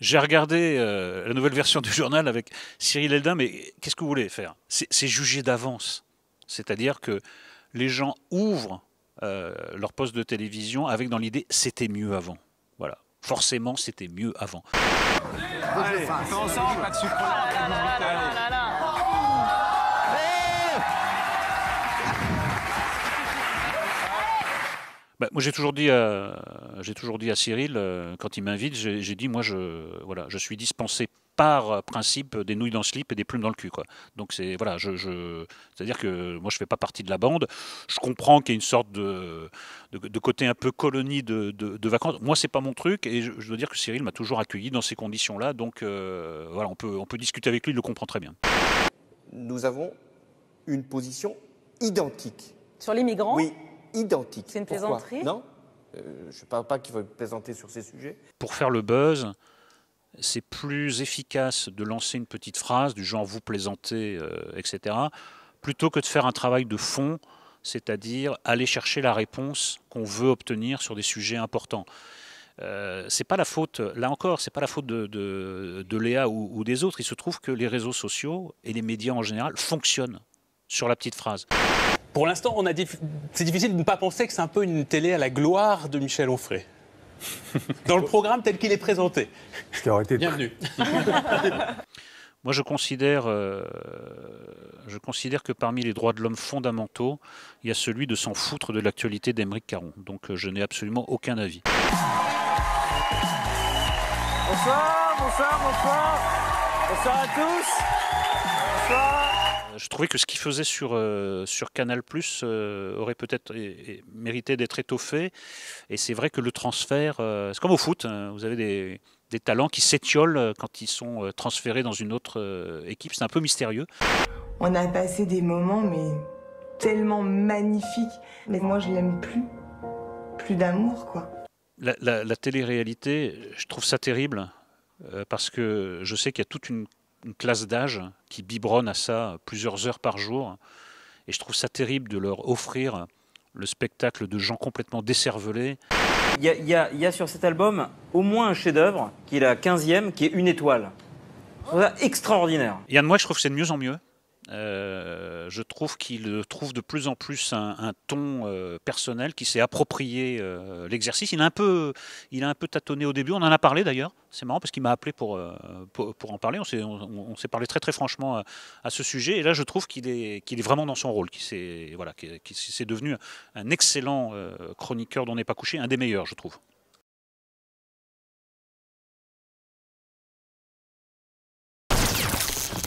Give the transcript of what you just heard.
J'ai regardé la nouvelle version du journal avec Cyril Eldin, mais qu'est-ce que vous voulez faire? C'est juger d'avance. C'est-à-dire que les gens ouvrent leur poste de télévision avec dans l'idée c'était mieux avant. Voilà. Forcément, c'était mieux avant. Allez, on fait ensemble, pas de sucre là. Bah, moi, j'ai toujours dit à Cyril, quand il m'invite, j'ai dit, moi, voilà, je suis dispensé par principe des nouilles dans le slip et des plumes dans le cul, quoi. Donc c'est voilà, c'est-à-dire que moi je fais pas partie de la bande. Je comprends qu'il y a une sorte de côté un peu colonie de vacances. Moi c'est pas mon truc et je dois dire que Cyril m'a toujours accueilli dans ces conditions-là. Donc voilà, on peut discuter avec lui, il le comprend très bien. Nous avons une position identique. Sur les migrants? Oui, identique. C'est une Pourquoi? plaisanterie? Non, je ne parle pas qu'il faut plaisanter sur ces sujets. Pour faire le buzz, c'est plus efficace de lancer une petite phrase du genre vous plaisantez, etc., plutôt que de faire un travail de fond, c'est-à-dire aller chercher la réponse qu'on veut obtenir sur des sujets importants. C'est pas la faute, là encore, c'est pas la faute de Léa ou des autres. Il se trouve que les réseaux sociaux et les médias en général fonctionnent sur la petite phrase. Pour l'instant, c'est difficile de ne pas penser que c'est un peu une télé à la gloire de Michel Onfray. Dans le programme tel qu'il est présenté. Ce qui aurait été Bienvenue. Moi, je considère que parmi les droits de l'homme fondamentaux, il y a celui de s'en foutre de l'actualité d'Aymeric Caron. Donc, je n'ai absolument aucun avis. Bonsoir, bonsoir, bonsoir. Bonsoir à tous. Bonsoir. Je trouvais que ce qu'il faisait sur Canal+, aurait peut-être mérité d'être étoffé. Et c'est vrai que le transfert, c'est comme au foot, hein, vous avez des talents qui s'étiolent quand ils sont transférés dans une autre équipe. C'est un peu mystérieux. On a passé des moments, mais tellement magnifiques. Mais moi, je l'aime plus. Plus d'amour, quoi. La télé-réalité, je trouve ça terrible, parce que je sais qu'il y a toute une classe d'âge qui biberonne à ça plusieurs heures par jour. Et je trouve ça terrible de leur offrir le spectacle de gens complètement décervelés. Il y a sur cet album au moins un chef-d'œuvre, qui est la 15e, qui est une étoile. Je trouve ça extraordinaire. Yann Moix, je trouve que c'est de mieux en mieux. Je trouve qu'il trouve de plus en plus un ton personnel, qui s'est approprié l'exercice. Il a un peu tâtonné au début, on en a parlé d'ailleurs. C'est marrant parce qu'il m'a appelé pour en parler. On s'est parlé très très franchement à ce sujet. Et là, je trouve qu'il est vraiment dans son rôle, qu'il s'est devenu un excellent chroniqueur dont n'est pas couché, un des meilleurs, je trouve.